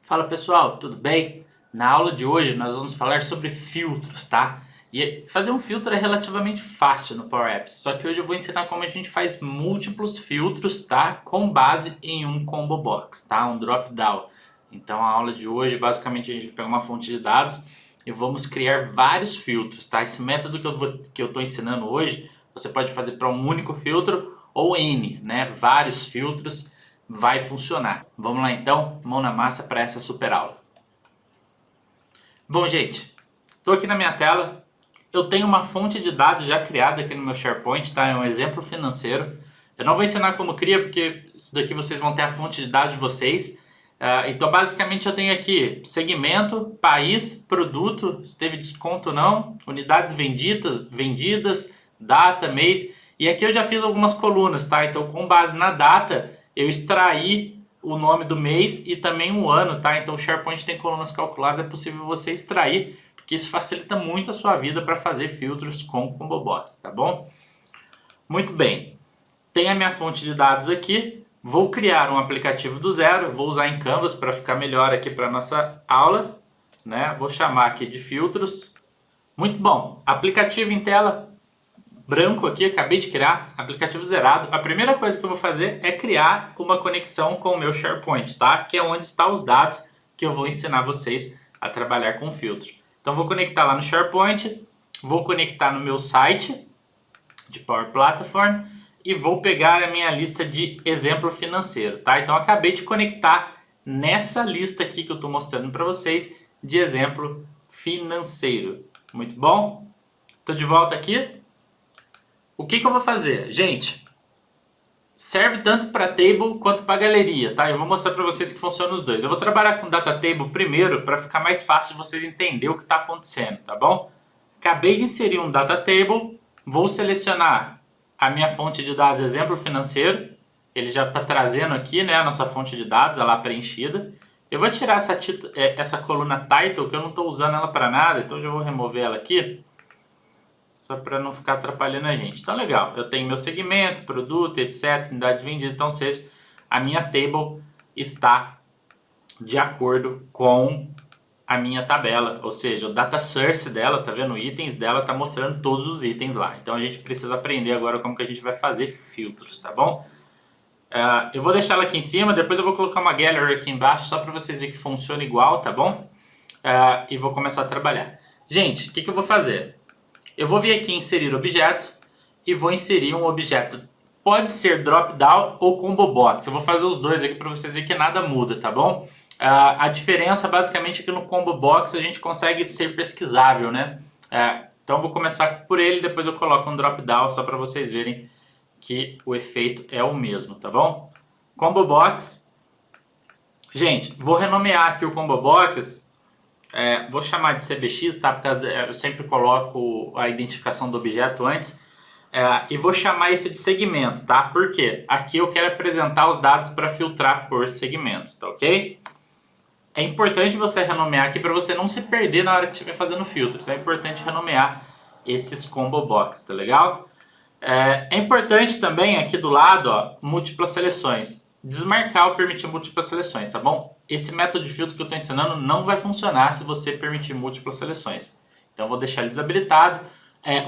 Fala pessoal, tudo bem? Na aula de hoje nós vamos falar sobre filtros, tá? E fazer um filtro é relativamente fácil no Power Apps, só que hoje eu vou ensinar como a gente faz múltiplos filtros, tá? Com base em um combo box, tá? Um drop down. Então a aula de hoje basicamente a gente vai pegar uma fonte de dados e vamos criar vários filtros, tá? Esse método que eu estou ensinando hoje, você pode fazer para um único filtro ou N, né? Vários filtros vai funcionar. Vamos lá então, mão na massa para essa super aula. Bom, gente, estou aqui na minha tela. Eu tenho uma fonte de dados já criada aqui no meu SharePoint, tá? É um exemplo financeiro. Eu não vou ensinar como cria, porque isso daqui vocês vão ter a fonte de dados de vocês. Então, basicamente, eu tenho aqui segmento, país, produto, se teve desconto ou não, unidades vendidas, data, mês. E aqui eu já fiz algumas colunas, tá? Então, com base na data, eu extraí o nome do mês e também o ano, tá? Então, o SharePoint tem colunas calculadas, é possível você extrair, porque isso facilita muito a sua vida para fazer filtros com ComboBox, tá bom? Muito bem. Tem a minha fonte de dados aqui. Vou criar um aplicativo do zero, vou usar em Canvas para ficar melhor aqui para nossa aula, né? Vou chamar aqui de filtros. Muito bom. Aplicativo em tela branco aqui, acabei de criar, aplicativo zerado. A primeira coisa que eu vou fazer é criar uma conexão com o meu SharePoint, tá? Que é onde estão os dados que eu vou ensinar vocês a trabalhar com filtro. Então vou conectar lá no SharePoint, vou conectar no meu site de Power Platform e vou pegar a minha lista de exemplo financeiro, tá? Então acabei de conectar nessa lista aqui que eu estou mostrando para vocês de exemplo financeiro. Muito bom? Estou de volta aqui. O que eu vou fazer? Gente, serve tanto para table quanto para galeria, tá? Eu vou mostrar para vocês que funciona os dois. Eu vou trabalhar com data table primeiro para ficar mais fácil de vocês entenderem o que está acontecendo, tá bom? Acabei de inserir um data table, vou selecionar a minha fonte de dados exemplo financeiro. Ele já está trazendo aqui, né, a nossa fonte de dados, ela preenchida. Eu vou tirar essa coluna title, que eu não estou usando ela para nada, então eu já vou remover ela aqui, só para não ficar atrapalhando a gente. Então, legal. Eu tenho meu segmento, produto, etc, unidades vendidas. Então, seja, a minha table está de acordo com a minha tabela. Ou seja, o data source dela, tá vendo? Itens dela tá mostrando todos os itens lá. Então, a gente precisa aprender agora como que a gente vai fazer filtros, tá bom? Eu vou deixar ela aqui em cima, depois eu vou colocar uma gallery aqui embaixo, só para vocês verem que funciona igual, tá bom? E vou começar a trabalhar. Gente, o que eu vou fazer? Eu vou vir aqui em inserir objetos e vou inserir um objeto. Pode ser drop-down ou combo box. Eu vou fazer os dois aqui para vocês verem que nada muda, tá bom? A diferença basicamente é que no combo box a gente consegue ser pesquisável, né? Então eu vou começar por ele, depois eu coloco um drop-down só para vocês verem que o efeito é o mesmo, tá bom? Combo box. Gente, vou renomear aqui o combo box. Vou chamar de CBX, tá? Porque eu sempre coloco a identificação do objeto antes. E vou chamar esse de segmento, tá? Por quê? Aqui eu quero apresentar os dados para filtrar por segmento, tá ok? É importante você renomear aqui para você não se perder na hora que estiver fazendo filtro. Então é importante renomear esses combo box, tá legal? É importante também aqui do lado, ó, múltiplas seleções. Desmarcar o permitir múltiplas seleções, tá bom? Esse método de filtro que eu estou ensinando não vai funcionar se você permitir múltiplas seleções. Então eu vou deixar ele desabilitado.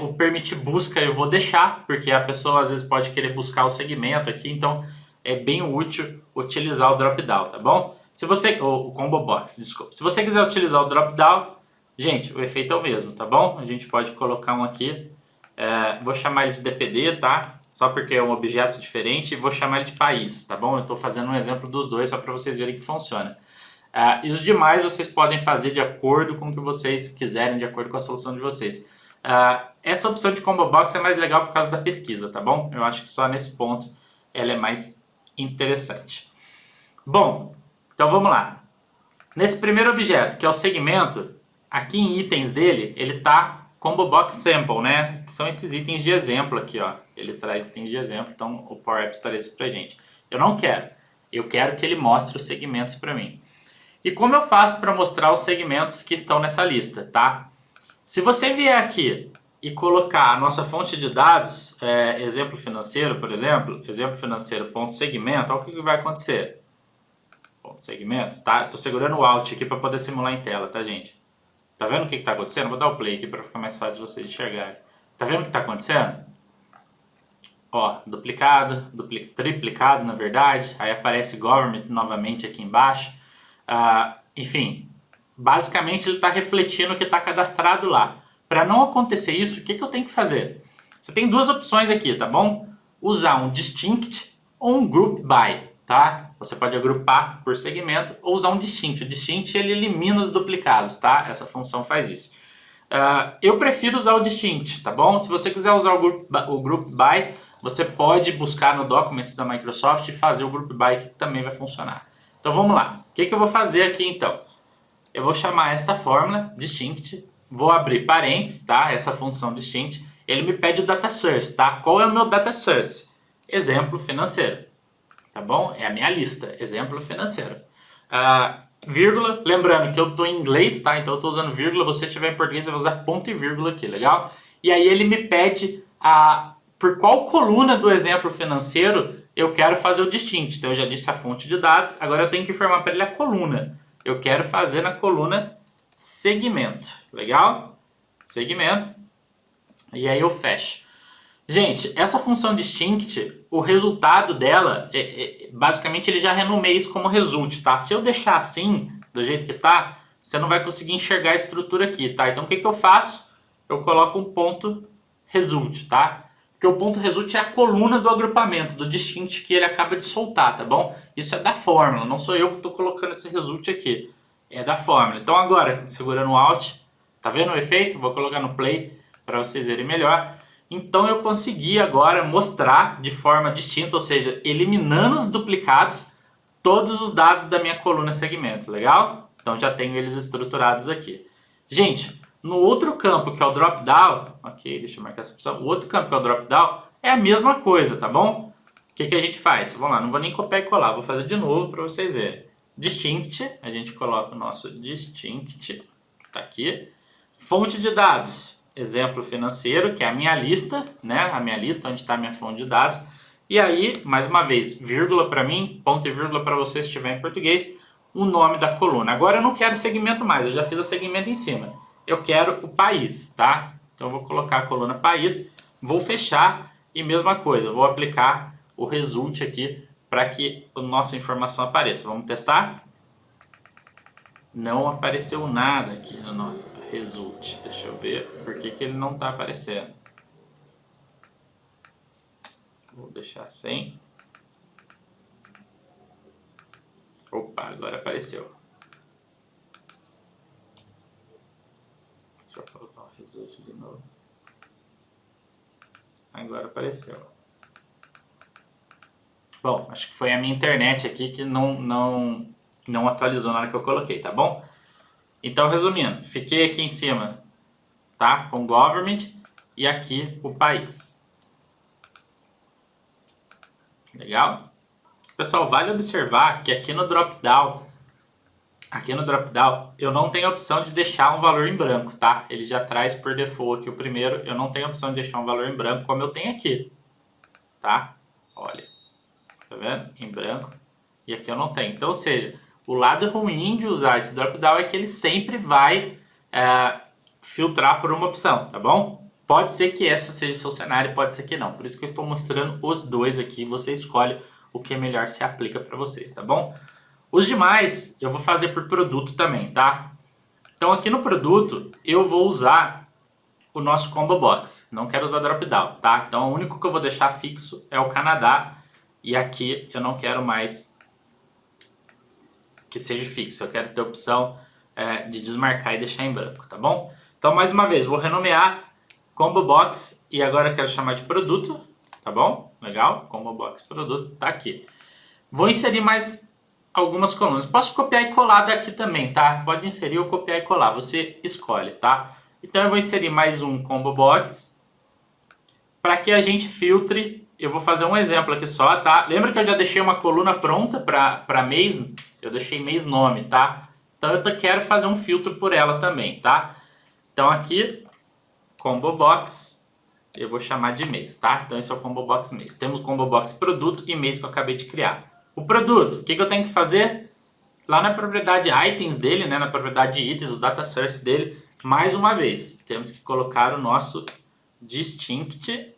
O permitir busca eu vou deixar, porque a pessoa às vezes pode querer buscar o segmento aqui, então é bem útil utilizar o drop-down, tá bom? Se você, o combo box, desculpa. Se você quiser utilizar o drop-down, gente, o efeito é o mesmo, tá bom? A gente pode colocar um aqui. Vou chamar ele de DPD, tá? Só porque é um objeto diferente, e vou chamar ele de país, tá bom? Eu estou fazendo um exemplo dos dois só para vocês verem que funciona. E os demais vocês podem fazer de acordo com o que vocês quiserem, de acordo com a solução de vocês. Essa opção de combo box é mais legal por causa da pesquisa, tá bom? Eu acho que só nesse ponto ela é mais interessante. Bom, então vamos lá. Nesse primeiro objeto, que é o segmento, aqui em itens dele, ele está combo box sample, né? Que são esses itens de exemplo aqui, ó. Ele traz itens de exemplo, então o Power Apps traz isso pra gente. Eu não quero. Eu quero que ele mostre os segmentos para mim. E como eu faço para mostrar os segmentos que estão nessa lista, tá? Se você vier aqui e colocar a nossa fonte de dados, exemplo financeiro, por exemplo, exemplo financeiro.segmento, olha o que vai acontecer. ponto segmento, tá? Tô segurando o Alt aqui para poder simular em tela, tá, gente? Tá vendo o que tá acontecendo? Vou dar o play aqui para ficar mais fácil de vocês enxergarem. Tá vendo o que tá acontecendo? Ó, duplicado, triplicado na verdade, aí aparece government novamente aqui embaixo. Enfim, basicamente ele está refletindo o que está cadastrado lá. Para não acontecer isso, o que eu tenho que fazer? Você tem duas opções aqui, tá bom? Usar um distinct ou um group by, tá? Você pode agrupar por segmento ou usar um distinct. O distinct ele elimina os duplicados, tá? Essa função faz isso. Eu prefiro usar o distinct, tá bom? Se você quiser usar o group by, você pode buscar no Documents da Microsoft e fazer o group by que também vai funcionar. Então vamos lá. O que eu vou fazer aqui então? Eu vou chamar esta fórmula distinct, vou abrir parênteses, tá? Essa função distinct, ele me pede o data source, tá? Qual é o meu data source? Exemplo financeiro, tá bom? É a minha lista, exemplo financeiro. Vírgula, lembrando que eu estou em inglês, tá? Então eu estou usando vírgula, você estiver em português, você vai usar ponto e vírgula aqui, legal? E aí ele me pede por qual coluna do exemplo financeiro eu quero fazer o distinct. Então eu já disse a fonte de dados, agora eu tenho que informar para ele a coluna. Eu quero fazer na coluna segmento, legal? Segmento. E aí eu fecho. Gente, essa função distinct, o resultado dela, basicamente ele já renomeia isso como result, tá? Se eu deixar assim, do jeito que tá, você não vai conseguir enxergar a estrutura aqui, tá? Então o que eu faço? Eu coloco um ponto result, tá? Porque o ponto result é a coluna do agrupamento, do distinct que ele acaba de soltar, tá bom? Isso é da fórmula, não sou eu que estou colocando esse result aqui. É da fórmula. Então agora, segurando o Alt, tá vendo o efeito? Vou colocar no Play para vocês verem melhor. Então eu consegui agora mostrar de forma distinta, ou seja, eliminando os duplicados, todos os dados da minha coluna segmento, legal? Então já tenho eles estruturados aqui. Gente, no outro campo que é o drop-down, ok, deixa eu marcar essa opção, o outro campo que é o drop-down é a mesma coisa, tá bom? O que a gente faz? Vamos lá, não vou nem copiar e colar, vou fazer de novo para vocês verem. Distinct, a gente coloca o nosso distinct, tá aqui. Fonte de dados, exemplo financeiro, que é a minha lista, né? A minha lista, onde está a minha fonte de dados. E aí, mais uma vez, vírgula para mim, ponto e vírgula para você se estiver em português, o nome da coluna. Agora eu não quero segmento mais, eu já fiz o segmento em cima. Eu quero o país, tá? Então eu vou colocar a coluna país, vou fechar e mesma coisa, vou aplicar o result aqui para que a nossa informação apareça. Vamos testar? Não apareceu nada aqui no nosso result. Deixa eu ver por que ele não está aparecendo. Vou deixar sem. Opa, agora apareceu. Deixa eu colocar o result de novo. Agora apareceu. Bom, acho que foi a minha internet aqui que não atualizou na hora que eu coloquei, tá bom? Então, resumindo, fiquei aqui em cima, tá? Com government e aqui o país. Legal? Pessoal, vale observar que aqui no drop-down, eu não tenho a opção de deixar um valor em branco, tá? Ele já traz por default aqui o primeiro, eu não tenho a opção de deixar um valor em branco como eu tenho aqui, tá? Olha, tá vendo? Em branco. E aqui eu não tenho. Então, ou seja, o lado ruim de usar esse drop-down é que ele sempre vai filtrar por uma opção, tá bom? Pode ser que essa seja o seu cenário, pode ser que não. Por isso que eu estou mostrando os dois aqui. Você escolhe o que melhor se aplica para vocês, tá bom? Os demais eu vou fazer por produto também, tá? Então aqui no produto eu vou usar o nosso combo box. Não quero usar drop-down, tá? Então o único que eu vou deixar fixo é o Canadá. E aqui eu não quero mais que seja fixo. Eu quero ter a opção de desmarcar e deixar em branco, tá bom? Então mais uma vez, vou renomear combo box e agora eu quero chamar de produto, tá bom? Legal? Combo box produto, tá aqui. Vou inserir mais algumas colunas. Posso copiar e colar daqui também, tá? Pode inserir ou copiar e colar, você escolhe, tá? Então eu vou inserir mais um combo box para que a gente filtre. Eu vou fazer um exemplo aqui só, tá? Lembra que eu já deixei uma coluna pronta para mês? Eu deixei mês nome, tá? Então eu quero fazer um filtro por ela também, tá? Então aqui, combo box, eu vou chamar de mês, tá? Então esse é o combo box mês. Temos o combo box produto e mês que eu acabei de criar. O produto, o que eu tenho que fazer? Lá na propriedade items dele, né, na propriedade de itens, o data source dele, mais uma vez, temos que colocar o nosso distinct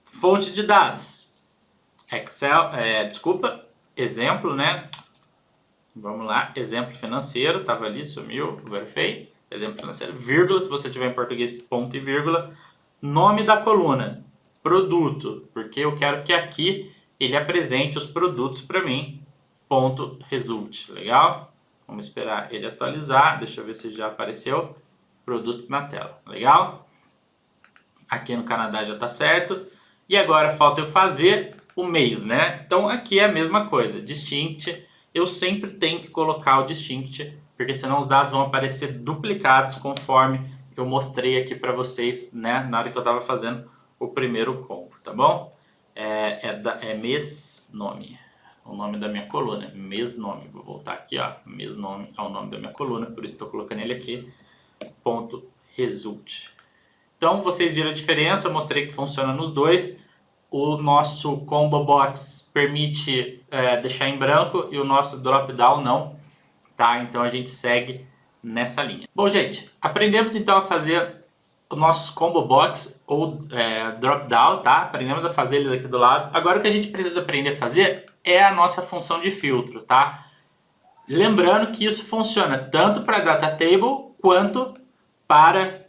fonte de dados. Excel, exemplo, né? Vamos lá, exemplo financeiro, estava ali, sumiu, verifei. Exemplo financeiro, vírgula, se você tiver em português, ponto e vírgula. Nome da coluna, produto, porque eu quero que aqui ele apresente os produtos para mim, ponto result, legal? Vamos esperar ele atualizar, deixa eu ver se já apareceu, produtos na tela, legal? Aqui no Canadá já está certo. E agora falta eu fazer o mês, né? Então aqui é a mesma coisa, distinct, eu sempre tenho que colocar o distinct, porque senão os dados vão aparecer duplicados conforme eu mostrei aqui para vocês, né? Na hora que eu estava fazendo o primeiro combo, tá bom? É mês nome, o nome da minha coluna, mês nome. Vou voltar aqui, ó, mês nome é o nome da minha coluna, por isso estou colocando ele aqui, ponto result. Então vocês viram a diferença, eu mostrei que funciona nos dois. O nosso combo box permite deixar em branco e o nosso drop down não, tá? Então a gente segue nessa linha. Bom, gente, aprendemos então a fazer o nosso combo box ou drop down, tá? Aprendemos a fazer eles aqui do lado. Agora o que a gente precisa aprender a fazer é a nossa função de filtro, tá? Lembrando que isso funciona tanto para data table quanto para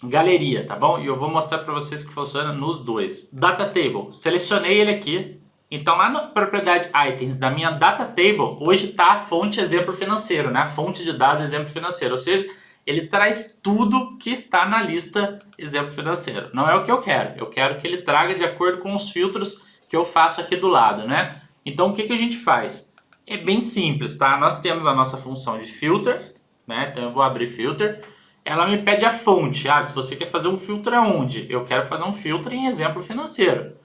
galeria, tá bom? E eu vou mostrar para vocês que funciona nos dois. Data table, selecionei ele aqui. Então lá na propriedade items da minha data table, hoje está a fonte exemplo financeiro, né? A fonte de dados exemplo financeiro, ou seja, ele traz tudo que está na lista exemplo financeiro. Não é o que eu quero que ele traga de acordo com os filtros que eu faço aqui do lado, né? Então o que a gente faz? É bem simples, tá? Nós temos a nossa função de filter, né? Então eu vou abrir filter. Ela me pede a fonte. Ah, se você quer fazer um filtro aonde? Eu quero fazer um filtro em exemplo financeiro.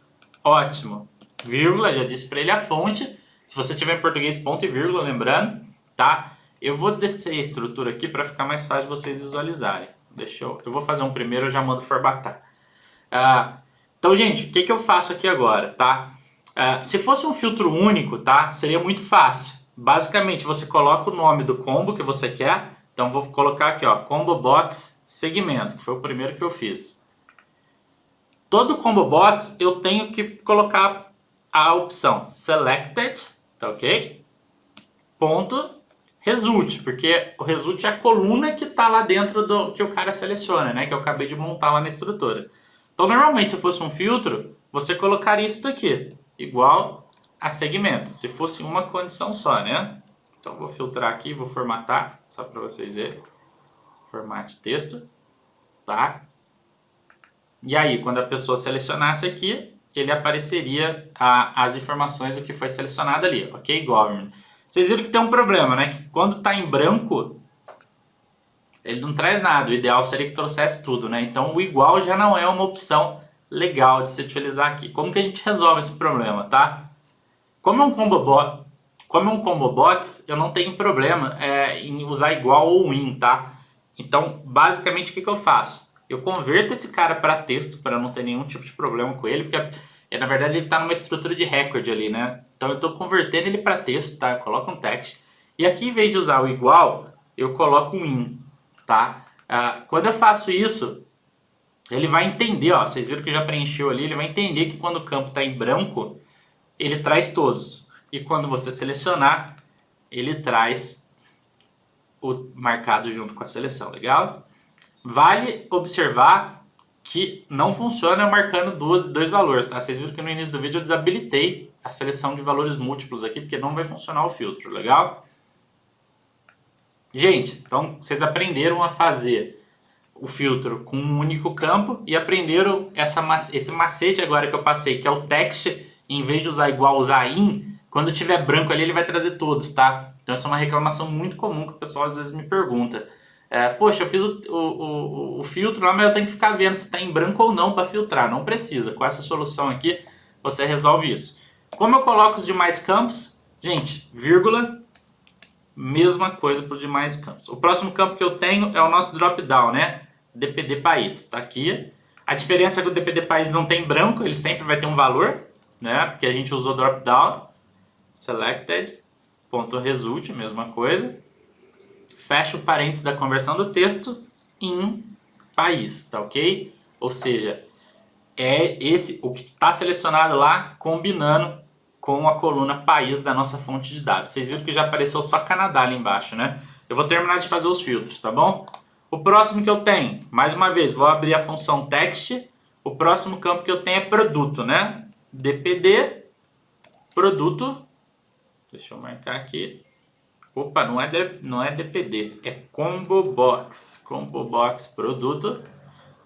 Ótimo. Vírgula, já disse para ele a fonte. Se você tiver em português, ponto e vírgula, lembrando, tá? Eu vou descer a estrutura aqui para ficar mais fácil de vocês visualizarem. Eu vou fazer um primeiro, eu já mando formatar. Então, gente, o que eu faço aqui agora, tá? Se fosse um filtro único, tá? Seria muito fácil. Basicamente, você coloca o nome do combo que você quer. Então, vou colocar aqui, ó, combo box segmento, que foi o primeiro que eu fiz. Todo combo box eu tenho que colocar a opção selected, tá ok? Ponto result, porque o result é a coluna que está lá dentro do que o cara seleciona, né? Que eu acabei de montar lá na estrutura. Então, normalmente, se fosse um filtro, você colocaria isso daqui, igual a segmento, se fosse uma condição só, né? Então, vou filtrar aqui, vou formatar, só para vocês verem. Formate texto, tá? E aí, quando a pessoa selecionasse aqui, ele apareceria as informações do que foi selecionado ali, ok? Government. Vocês viram que tem um problema, né? Que quando está em branco, ele não traz nada. O ideal seria que trouxesse tudo, né? Então, o igual já não é uma opção legal de se utilizar aqui. Como que a gente resolve esse problema, tá? Como é um combo box, eu não tenho problema em usar igual ou in, tá? Então, basicamente, o que eu faço? Eu converto esse cara para texto, para não ter nenhum tipo de problema com ele, porque, na verdade, ele está numa estrutura de record ali, né? Então, eu estou convertendo ele para texto, tá? Eu coloco um text. E aqui, em vez de usar o igual, eu coloco um in, tá? Quando eu faço isso, ele vai entender, ó, vocês viram que já preencheu ali, ele vai entender que quando o campo está em branco, ele traz todos. E quando você selecionar, ele traz o marcado junto com a seleção, legal? Vale observar que não funciona marcando dois valores, tá? Vocês viram que no início do vídeo eu desabilitei a seleção de valores múltiplos aqui, porque não vai funcionar o filtro, legal? Gente, então vocês aprenderam a fazer o filtro com um único campo e aprenderam esse macete agora que eu passei, que é o text, em vez de usar igual, usar in. Quando tiver branco ali, ele vai trazer todos, tá? Então essa é uma reclamação muito comum que o pessoal às vezes me pergunta. Poxa, eu fiz o filtro lá, mas eu tenho que ficar vendo se está em branco ou não para filtrar. Não precisa. Com essa solução aqui, você resolve isso. Como eu coloco os demais campos? Gente, vírgula, mesma coisa para os demais campos. O próximo campo que eu tenho é o nosso drop-down, né? DPD país, tá aqui. A diferença é que o DPD país não tem branco, ele sempre vai ter um valor, né? Porque a gente usou drop-down. Selected, ponto result, mesma coisa. Fecha o parênteses da conversão do texto em país, tá ok? Ou seja, é o que está selecionado lá combinando com a coluna país da nossa fonte de dados. Vocês viram que já apareceu só Canadá ali embaixo, né? Eu vou terminar de fazer os filtros, tá bom? O próximo que eu tenho, mais uma vez, vou abrir a função text. O próximo campo que eu tenho é produto, né? DPD, produto. Deixa eu marcar aqui. Opa, não é DPD, é combo box. Combo box produto.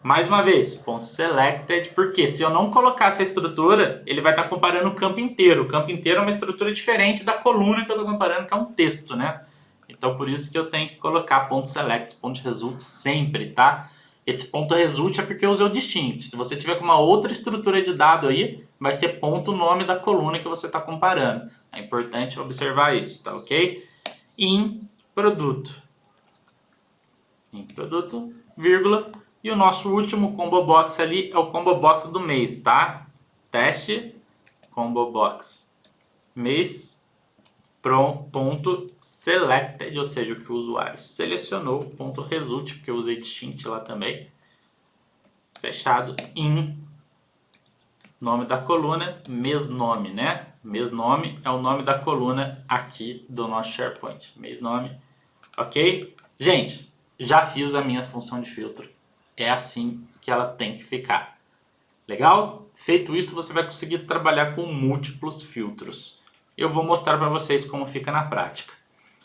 Mais uma vez, ponto selected, porque se eu não colocar essa estrutura, ele vai estar comparando o campo inteiro. O campo inteiro é uma estrutura diferente da coluna que eu estou comparando, que é um texto, né? Então, por isso que eu tenho que colocar ponto select, ponto result sempre, tá? Esse ponto result é porque eu usei o distinct. Se você tiver com uma outra estrutura de dado aí, vai ser ponto nome da coluna que você está comparando. É importante observar isso, tá ok? Em produto. Em produto, vírgula. E o nosso último combo box ali é o combo box do mês, tá? Teste, combo box, mês, ponto selected, ou seja, o que o usuário selecionou, ponto result, porque eu usei distinct lá também. Fechado em nome da coluna, mesnome, né? Mesnome é o nome da coluna aqui do nosso SharePoint. Mesnome, ok? Gente, já fiz a minha função de filtro. É assim que ela tem que ficar. Legal? Feito isso, você vai conseguir trabalhar com múltiplos filtros. Eu vou mostrar para vocês como fica na prática.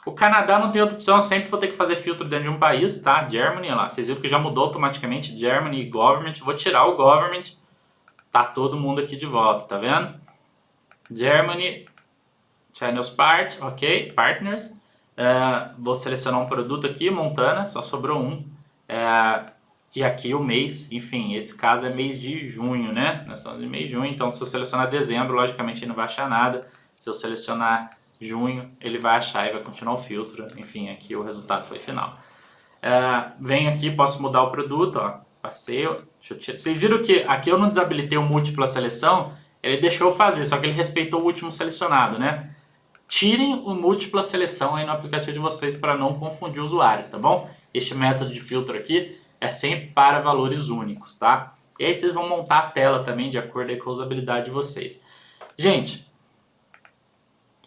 O Canadá não tem outra opção, eu sempre vou ter que fazer filtro dentro de um país, tá? Germany, olha lá, vocês viram que já mudou automaticamente, Germany e Government. Vou tirar o Government, tá todo mundo aqui de volta, tá vendo? Germany, Channels Part, ok, Partners. Vou selecionar um produto aqui, Montana, só sobrou um. E aqui o mês, enfim, esse caso é mês de junho, né? Nós estamos em mês de junho, então se eu selecionar dezembro, logicamente ele não vai achar nada. Se eu selecionar junho, ele vai achar e vai continuar o filtro. Enfim, aqui o resultado foi final. Venho aqui, posso mudar o produto, ó. Passei, deixa eu tirar. Vocês viram que aqui eu não desabilitei o múltipla seleção, ele deixou eu fazer, só que ele respeitou o último selecionado, né? Tirem o múltipla seleção aí no aplicativo de vocês para não confundir o usuário, tá bom? Este método de filtro aqui é sempre para valores únicos, tá? E aí vocês vão montar a tela também de acordo com a usabilidade de vocês. Gente,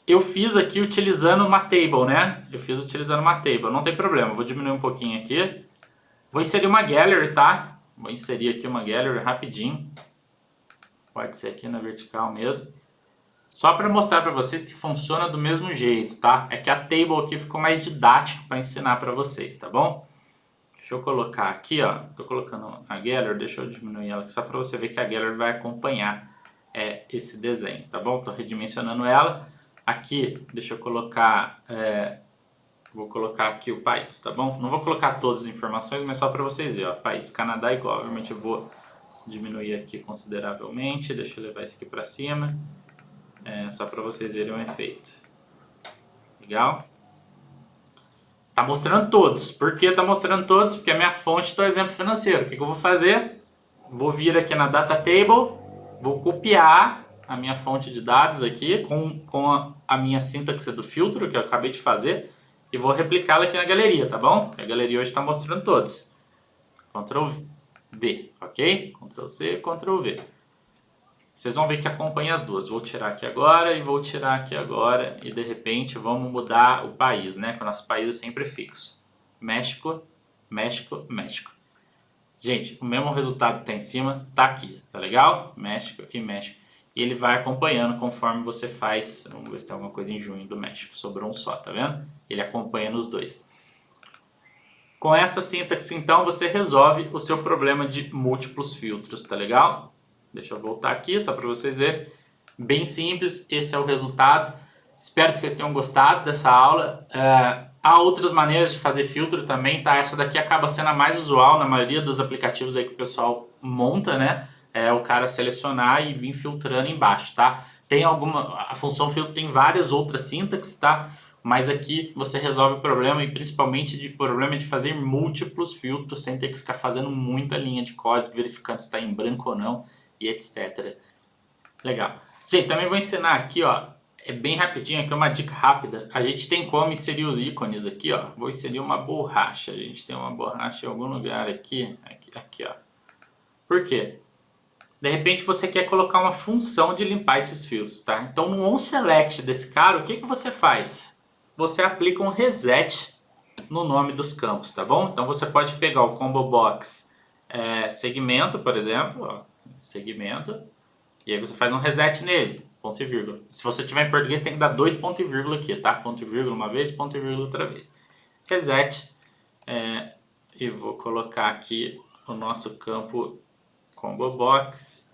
eu fiz aqui utilizando uma table, né? Eu fiz utilizando uma table, não tem problema. Vou diminuir um pouquinho aqui. Vou inserir uma gallery, tá? Vou inserir aqui uma gallery rapidinho. Pode ser aqui na vertical mesmo. Só para mostrar para vocês que funciona do mesmo jeito, tá? É que a table aqui ficou mais didático para ensinar para vocês, tá bom? Deixa eu colocar aqui, ó. Tô colocando a gallery, deixa eu diminuir ela aqui só para você ver que a gallery vai acompanhar esse desenho, tá bom? Tô redimensionando ela. Aqui, deixa eu colocar... vou colocar aqui o país, tá bom? Não vou colocar todas as informações, mas só para vocês verem, ó. País, Canadá e Government. Eu vou diminuir aqui consideravelmente. Deixa eu levar isso aqui para cima. Só para vocês verem o efeito. Legal? Tá mostrando todos. Por que tá mostrando todos? Porque a minha fonte do exemplo financeiro. O que eu vou fazer? Vou vir aqui na Data Table, vou copiar a minha fonte de dados aqui com a minha sintaxe do filtro que eu acabei de fazer e vou replicá-la aqui na galeria, tá bom? A galeria hoje está mostrando todos. Ctrl V, ok? Ctrl C, Ctrl V. Vocês vão ver que acompanha as duas. Vou tirar aqui agora e vou tirar aqui agora. E de repente vamos mudar o país, né? Que o nosso país é sempre fixo. México, México, México. Gente, o mesmo resultado que está em cima está aqui. Tá legal? México e México. E ele vai acompanhando conforme você faz. Vamos ver se tem alguma coisa em junho do México. Sobrou um só, tá vendo? Ele acompanha nos dois. Com essa sintaxe, então, você resolve o seu problema de múltiplos filtros, tá legal? Deixa eu voltar aqui, só para vocês verem. Bem simples, esse é o resultado. Espero que vocês tenham gostado dessa aula. Há outras maneiras de fazer filtro também, tá? Essa daqui acaba sendo a mais usual na maioria dos aplicativos aí que o pessoal monta, né? O cara selecionar e vir filtrando embaixo, tá? A função filtro tem várias outras sintaxes, tá? Mas aqui você resolve o problema e principalmente de problema de fazer múltiplos filtros sem ter que ficar fazendo muita linha de código, verificando se está em branco ou não. E etc. Legal. Gente, também vou ensinar aqui, ó, é bem rapidinho, aqui é uma dica rápida. A gente tem como inserir os ícones aqui, ó. Vou inserir uma borracha. A gente tem uma borracha em algum lugar aqui. Aqui, ó. Por quê? De repente você quer colocar uma função de limpar esses filtros, tá? Então no onSelect desse cara, o que você faz? Você aplica um reset no nome dos campos, tá bom? Então você pode pegar o combo box segmento, por exemplo, ó, segmento, e aí você faz um reset nele, ponto e vírgula. Se você tiver em português tem que dar 2 ponto e vírgula aqui, tá? Ponto e vírgula uma vez, ponto e vírgula outra vez. Reset, e vou colocar aqui o nosso campo combo box,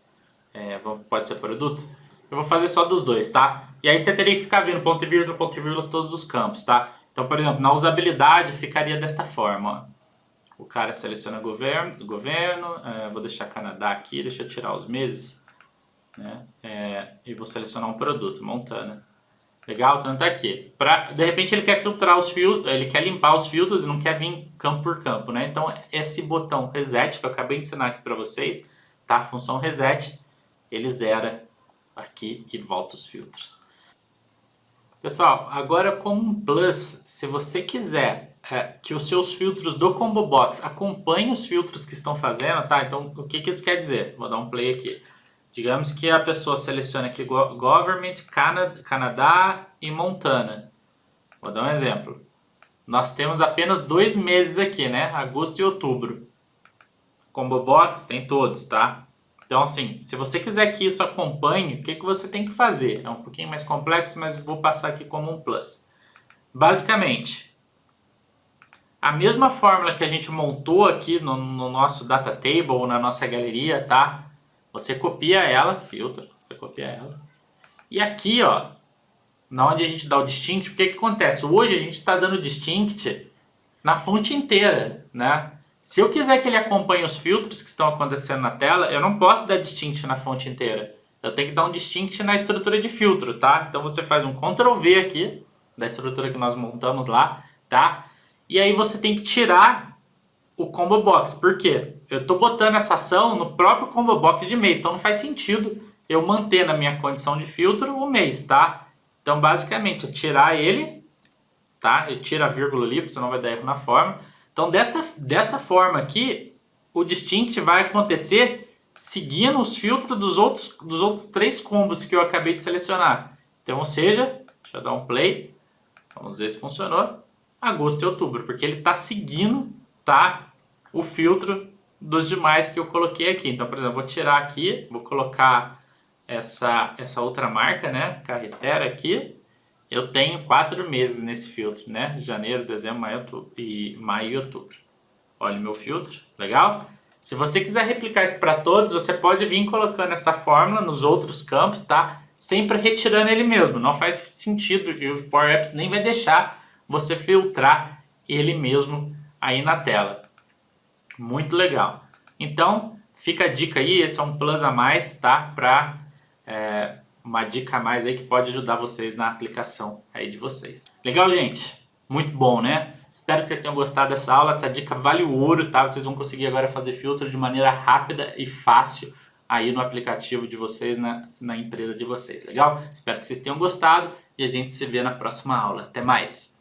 pode ser produto. Eu vou fazer só dos dois, tá? E aí você teria que ficar vendo ponto e vírgula todos os campos, tá? Então, por exemplo, na usabilidade ficaria desta forma, ó. O cara seleciona governo, vou deixar Canadá aqui, deixa eu tirar os meses, né? E vou selecionar um produto, Montana. Legal? Então tá aqui. De repente ele quer filtrar os filtros, ele quer limpar os filtros e não quer vir campo por campo, né? Então esse botão reset que eu acabei de ensinar aqui para vocês, tá? A função reset, ele zera aqui e volta os filtros. Pessoal, agora como um plus, se você quiser que os seus filtros do Combo Box acompanhem os filtros que estão fazendo, tá? Então o que isso quer dizer? Vou dar um play aqui. Digamos que a pessoa selecione aqui Government, Canadá e Montana. Vou dar um exemplo. Nós temos apenas 2 meses aqui, né? Agosto e outubro. Combo Box tem todos, tá? Então, assim, se você quiser que isso acompanhe, o que você tem que fazer? É um pouquinho mais complexo, mas vou passar aqui como um plus. Basicamente, a mesma fórmula que a gente montou aqui no nosso data table, na nossa galeria, tá? Você copia ela, filtra, você copia ela. E aqui, ó, na onde a gente dá o distinct, o que acontece? Hoje a gente está dando distinct na fonte inteira, né? Se eu quiser que ele acompanhe os filtros que estão acontecendo na tela, eu não posso dar distinct na fonte inteira. Eu tenho que dar um distinct na estrutura de filtro, tá? Então você faz um Ctrl V aqui, da estrutura que nós montamos lá, tá? E aí você tem que tirar o Combo Box. Por quê? Eu estou botando essa ação no próprio Combo Box de mês, então não faz sentido eu manter na minha condição de filtro o mês, tá? Então basicamente é tirar ele, tá? Eu tiro a vírgula ali, porque senão vai dar erro na forma. Então desta forma aqui, o distinct vai acontecer seguindo os filtros dos outros 3 combos que eu acabei de selecionar. Então, ou seja, deixa eu dar um play, vamos ver se funcionou, agosto e outubro, porque ele está seguindo, tá, o filtro dos demais que eu coloquei aqui. Então, por exemplo, vou tirar aqui, vou colocar essa outra marca, né, Carretera aqui. Eu tenho 4 meses nesse filtro, né? Janeiro, dezembro, maio e outubro. Olha o meu filtro, legal? Se você quiser replicar isso para todos, você pode vir colocando essa fórmula nos outros campos, tá? Sempre retirando ele mesmo. Não faz sentido e o Power Apps nem vai deixar você filtrar ele mesmo aí na tela. Muito legal. Então, fica a dica aí, esse é um plus a mais, tá? Uma dica a mais aí que pode ajudar vocês na aplicação aí de vocês. Legal, gente? Muito bom, né? Espero que vocês tenham gostado dessa aula. Essa dica vale o ouro, tá? Vocês vão conseguir agora fazer filtro de maneira rápida e fácil aí no aplicativo de vocês, na empresa de vocês. Legal? Espero que vocês tenham gostado e a gente se vê na próxima aula. Até mais!